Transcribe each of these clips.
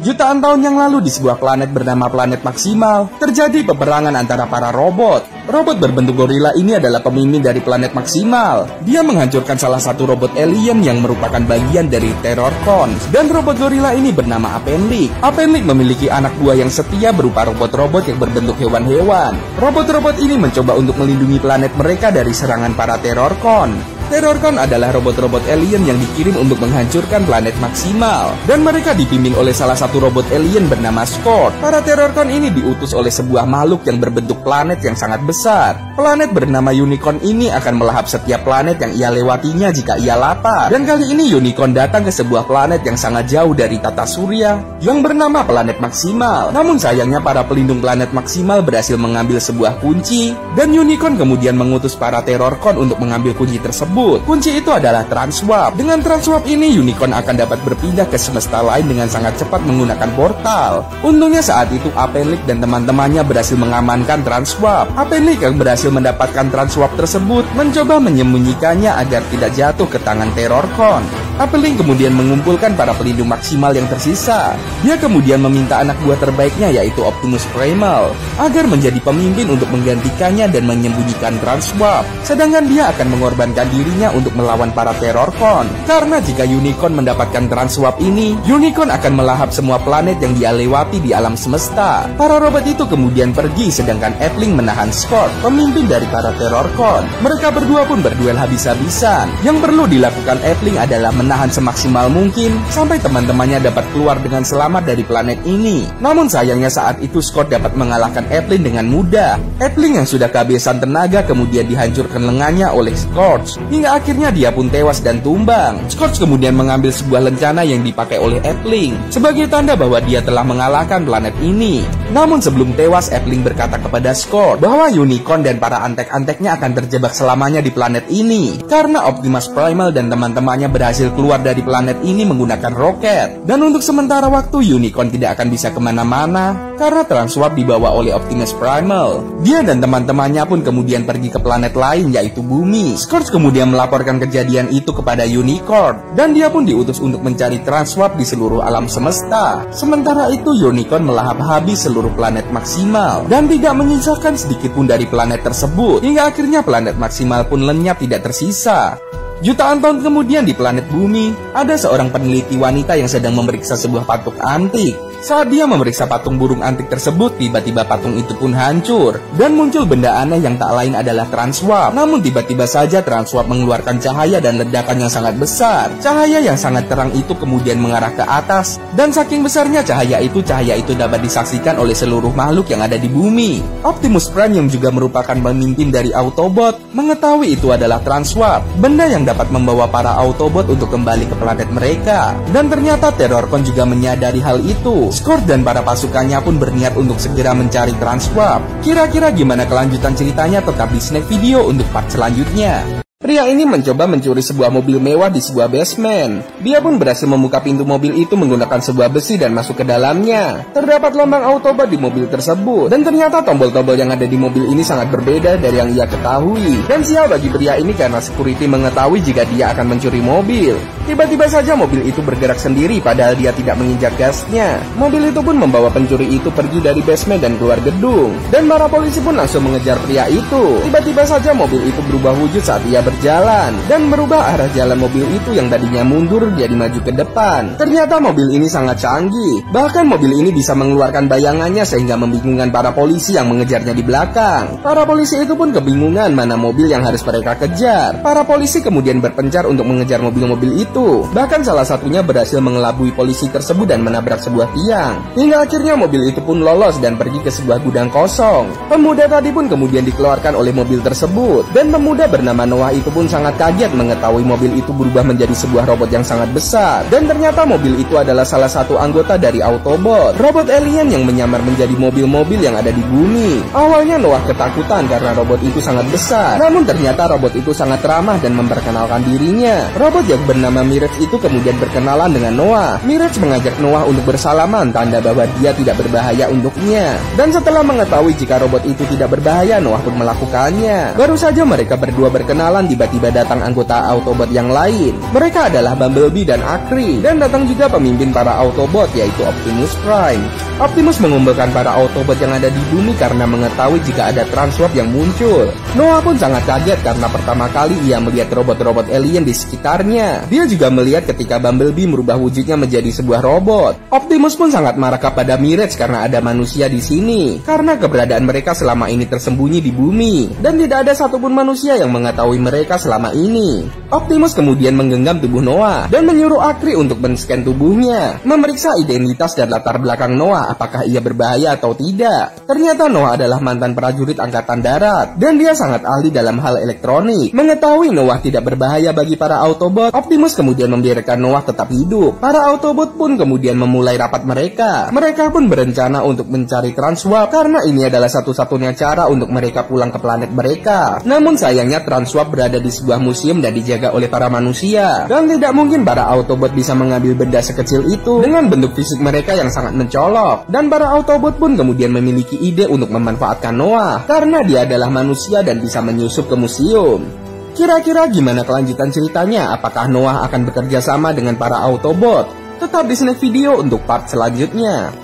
Jutaan tahun yang lalu di sebuah planet bernama planet Maksimal, terjadi peperangan antara para robot. Robot berbentuk gorila ini adalah pemimpin dari planet Maksimal. Dia menghancurkan salah satu robot alien yang merupakan bagian dari Terrorcon. Dan robot gorila ini bernama Appendix. Appendix memiliki anak buah yang setia berupa robot-robot yang berbentuk hewan-hewan. Robot-robot ini mencoba untuk melindungi planet mereka dari serangan para Terrorcon. Terrorcon adalah robot-robot alien yang dikirim untuk menghancurkan planet Maksimal. Dan mereka dipimpin oleh salah satu robot alien bernama Scorch. Para Terrorcon ini diutus oleh sebuah makhluk yang berbentuk planet yang sangat besar. Planet bernama Unicorn ini akan melahap setiap planet yang ia lewatinya jika ia lapar. Dan kali ini Unicorn datang ke sebuah planet yang sangat jauh dari tata surya yang bernama planet Maksimal. Namun sayangnya para pelindung planet Maksimal berhasil mengambil sebuah kunci. Dan Unicorn kemudian mengutus para Terrorcon untuk mengambil kunci tersebut. Kunci itu adalah Transwarp. Dengan Transwarp ini, Unicorn akan dapat berpindah ke semesta lain dengan sangat cepat menggunakan portal. Untungnya saat itu Appendix dan teman-temannya berhasil mengamankan Transwarp. Appendix yang berhasil mendapatkan Transwarp tersebut mencoba menyembunyikannya agar tidak jatuh ke tangan Terrorcon. Appendix kemudian mengumpulkan para pelindung Maksimal yang tersisa. Dia kemudian meminta anak buah terbaiknya yaitu Optimus Primal agar menjadi pemimpin untuk menggantikannya dan menyembunyikan Transwarp. Sedangkan dia akan mengorbankan dirinya untuk melawan para Terrorcon. Karena jika Unicorn mendapatkan Transwarp ini, Unicorn akan melahap semua planet yang dia lewati di alam semesta. Para robot itu kemudian pergi, sedangkan Appendix menahan Scorch, pemimpin dari para Terrorcon. Mereka berdua pun berduel habis-habisan. Yang perlu dilakukan Appendix adalah menahan semaksimal mungkin sampai teman-temannya dapat keluar dengan selamat dari planet ini. Namun sayangnya saat itu Scorch dapat mengalahkan Appendix dengan mudah. Appendix yang sudah kehabisan tenaga kemudian dihancurkan lengannya oleh Scorch. Hingga akhirnya dia pun tewas dan tumbang. Scorch kemudian mengambil sebuah lencana yang dipakai oleh Appendix sebagai tanda bahwa dia telah mengalahkan planet ini. Namun sebelum tewas, Appendix berkata kepada Scorch bahwa Unicorn dan para antek-anteknya akan terjebak selamanya di planet ini karena Optimus Primal dan teman-temannya berhasil keluar dari planet ini menggunakan roket. Dan untuk sementara waktu, Unicorn tidak akan bisa kemana-mana karena Transwarp dibawa oleh Optimus Primal. Dia dan teman-temannya pun kemudian pergi ke planet lain yaitu Bumi. Scorch kemudian melaporkan kejadian itu kepada Unicorn dan dia pun diutus untuk mencari Transwarp di seluruh alam semesta. Sementara itu Unicorn melahap habis seluruh planet Maksimal dan tidak menyisakan sedikit pun dari planet tersebut. Hingga akhirnya planet Maksimal pun lenyap tidak tersisa. Jutaan tahun kemudian di planet Bumi, ada seorang peneliti wanita yang sedang memeriksa sebuah patung antik. Saat dia memeriksa patung burung antik tersebut, tiba-tiba patung itu pun hancur. Dan muncul benda aneh yang tak lain adalah Transwarp. Namun tiba-tiba saja Transwarp mengeluarkan cahaya dan ledakan yang sangat besar. Cahaya yang sangat terang itu kemudian mengarah ke atas. Dan saking besarnya cahaya itu dapat disaksikan oleh seluruh makhluk yang ada di bumi. Optimus Prime yang juga merupakan pemimpin dari Autobot mengetahui itu adalah Transwarp, benda yang dapat membawa para Autobot untuk kembali ke planet mereka. Dan ternyata Terrorcon juga menyadari hal itu. Scorch dan para pasukannya pun berniat untuk segera mencari Transwarp. Kira-kira gimana kelanjutan ceritanya? Tetap di Snack Video untuk part selanjutnya. Pria ini mencoba mencuri sebuah mobil mewah di sebuah basement. Dia pun berhasil membuka pintu mobil itu menggunakan sebuah besi dan masuk ke dalamnya. Terdapat lambang Autobot di mobil tersebut. Dan ternyata tombol-tombol yang ada di mobil ini sangat berbeda dari yang ia ketahui. Dan sial bagi pria ini karena security mengetahui jika dia akan mencuri mobil. Tiba-tiba saja mobil itu bergerak sendiri padahal dia tidak menginjak gasnya. Mobil itu pun membawa pencuri itu pergi dari basement dan keluar gedung. Dan para polisi pun langsung mengejar pria itu. Tiba-tiba saja mobil itu berubah wujud saat ia berjalan dan merubah arah jalan mobil itu yang tadinya mundur jadi maju ke depan. Ternyata mobil ini sangat canggih. Bahkan mobil ini bisa mengeluarkan bayangannya sehingga membingungkan para polisi yang mengejarnya di belakang. Para polisi itu pun kebingungan mana mobil yang harus mereka kejar. Para polisi kemudian berpencar untuk mengejar mobil-mobil itu. Bahkan salah satunya berhasil mengelabui polisi tersebut dan menabrak sebuah tiang. Hingga akhirnya mobil itu pun lolos dan pergi ke sebuah gudang kosong. Pemuda tadi pun kemudian dikeluarkan oleh mobil tersebut. Dan pemuda bernama Noah itu pun sangat kaget mengetahui mobil itu berubah menjadi sebuah robot yang sangat besar. Dan ternyata mobil itu adalah salah satu anggota dari Autobot, robot alien yang menyamar menjadi mobil-mobil yang ada di bumi. Awalnya Noah ketakutan karena robot itu sangat besar. Namun ternyata robot itu sangat ramah dan memperkenalkan dirinya. Robot yang bernama Mirage itu kemudian berkenalan dengan Noah. Mirage mengajak Noah untuk bersalaman, tanda bahwa dia tidak berbahaya untuknya. Dan setelah mengetahui jika robot itu tidak berbahaya, Noah pun melakukannya. Baru saja mereka berdua berkenalan, tiba-tiba datang anggota Autobot yang lain. Mereka adalah Bumblebee dan Akri, dan datang juga pemimpin para Autobot yaitu Optimus Prime. Optimus mengumpulkan para Autobot yang ada di bumi karena mengetahui jika ada Transwarp yang muncul. Noah pun sangat kaget karena pertama kali ia melihat robot-robot alien di sekitarnya. Dia juga melihat ketika Bumblebee merubah wujudnya menjadi sebuah robot. Optimus pun sangat marah kepada Mirage karena ada manusia di sini, karena keberadaan mereka selama ini tersembunyi di bumi, dan tidak ada satupun manusia yang mengetahui mereka selama ini. Optimus kemudian menggenggam tubuh Noah dan menyuruh Akri untuk men-scan tubuhnya, memeriksa identitas dan latar belakang Noah, apakah ia berbahaya atau tidak. Ternyata Noah adalah mantan prajurit angkatan darat, dan dia sangat ahli dalam hal elektronik. Mengetahui Noah tidak berbahaya bagi para Autobot, Optimus kemudian membiarkan Noah tetap hidup. Para Autobot pun kemudian memulai rapat mereka. Mereka pun berencana untuk mencari Transwarp karena ini adalah satu-satunya cara untuk mereka pulang ke planet mereka. Namun sayangnya Transwarp berada di sebuah museum dan dijaga oleh para manusia, dan tidak mungkin para Autobot bisa mengambil benda sekecil itu dengan bentuk fisik mereka yang sangat mencolok. Dan para Autobot pun kemudian memiliki ide untuk memanfaatkan Noah karena dia adalah manusia dan bisa menyusup ke museum. Kira-kira gimana kelanjutan ceritanya? Apakah Noah akan bekerja sama dengan para Autobot? Tetap di snack video untuk part selanjutnya.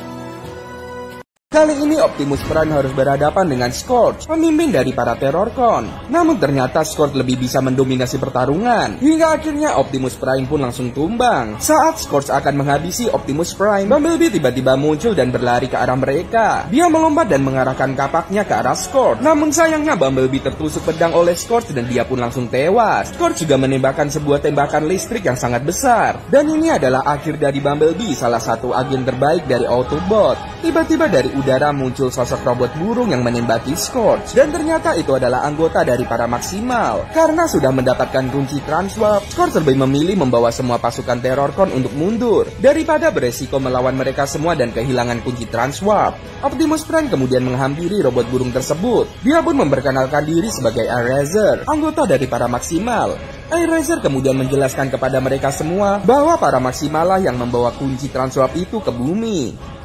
Kali ini Optimus Prime harus berhadapan dengan Scorch, pemimpin dari para Terrorcon. Namun ternyata Scorch lebih bisa mendominasi pertarungan, hingga akhirnya Optimus Prime pun langsung tumbang. Saat Scorch akan menghabisi Optimus Prime, Bumblebee tiba-tiba muncul dan berlari ke arah mereka. Dia melompat dan mengarahkan kapaknya ke arah Scorch. Namun sayangnya Bumblebee tertusuk pedang oleh Scorch dan dia pun langsung tewas. Scorch juga menembakkan sebuah tembakan listrik yang sangat besar. Dan ini adalah akhir dari Bumblebee, salah satu agen terbaik dari Autobot. Tiba-tiba dari udara muncul sosok robot burung yang menembaki Scorch, dan ternyata itu adalah anggota dari para Maximal. Karena sudah mendapatkan kunci Transwarp, Scorch lebih memilih membawa semua pasukan Terrorcon untuk mundur daripada beresiko melawan mereka semua dan kehilangan kunci Transwarp. Optimus Prime kemudian menghampiri robot burung tersebut. Dia pun memperkenalkan diri sebagai Airazor, anggota dari para Maximal. Airazor kemudian menjelaskan kepada mereka semua bahwa para Maximal lah yang membawa kunci Transwarp itu ke bumi.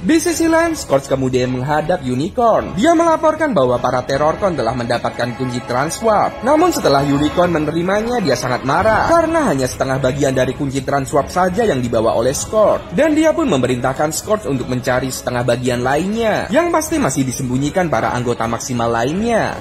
Di sisi lain, Scorch kemudian menghadap Unicorn. Dia melaporkan bahwa para Terrorcon telah mendapatkan kunci Transwarp. Namun setelah Unicorn menerimanya, dia sangat marah karena hanya setengah bagian dari kunci Transwarp saja yang dibawa oleh Scorch. Dan dia pun memerintahkan Scorch untuk mencari setengah bagian lainnya, yang pasti masih disembunyikan para anggota Maximal lainnya.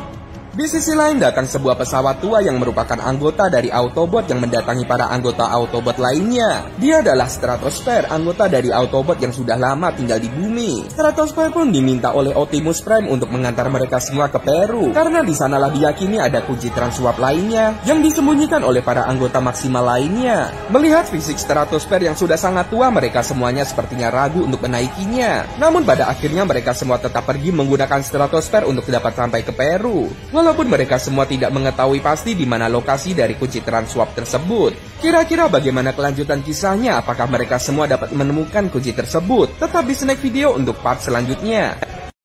Di sisi lain datang sebuah pesawat tua yang merupakan anggota dari Autobot yang mendatangi para anggota Autobot lainnya. Dia adalah Stratosphere, anggota dari Autobot yang sudah lama tinggal di bumi. Stratosphere pun diminta oleh Optimus Prime untuk mengantar mereka semua ke Peru, karena di sanalah diyakini ada kunci Transwarp lainnya yang disembunyikan oleh para anggota Maximal lainnya. Melihat fisik Stratosphere yang sudah sangat tua, mereka semuanya sepertinya ragu untuk menaikinya. Namun pada akhirnya mereka semua tetap pergi menggunakan Stratosphere untuk dapat sampai ke Peru. Walaupun mereka semua tidak mengetahui pasti di mana lokasi dari kunci Transwarp tersebut. Kira-kira bagaimana kelanjutan kisahnya? Apakah mereka semua dapat menemukan kunci tersebut? Tetap di snack video untuk part selanjutnya.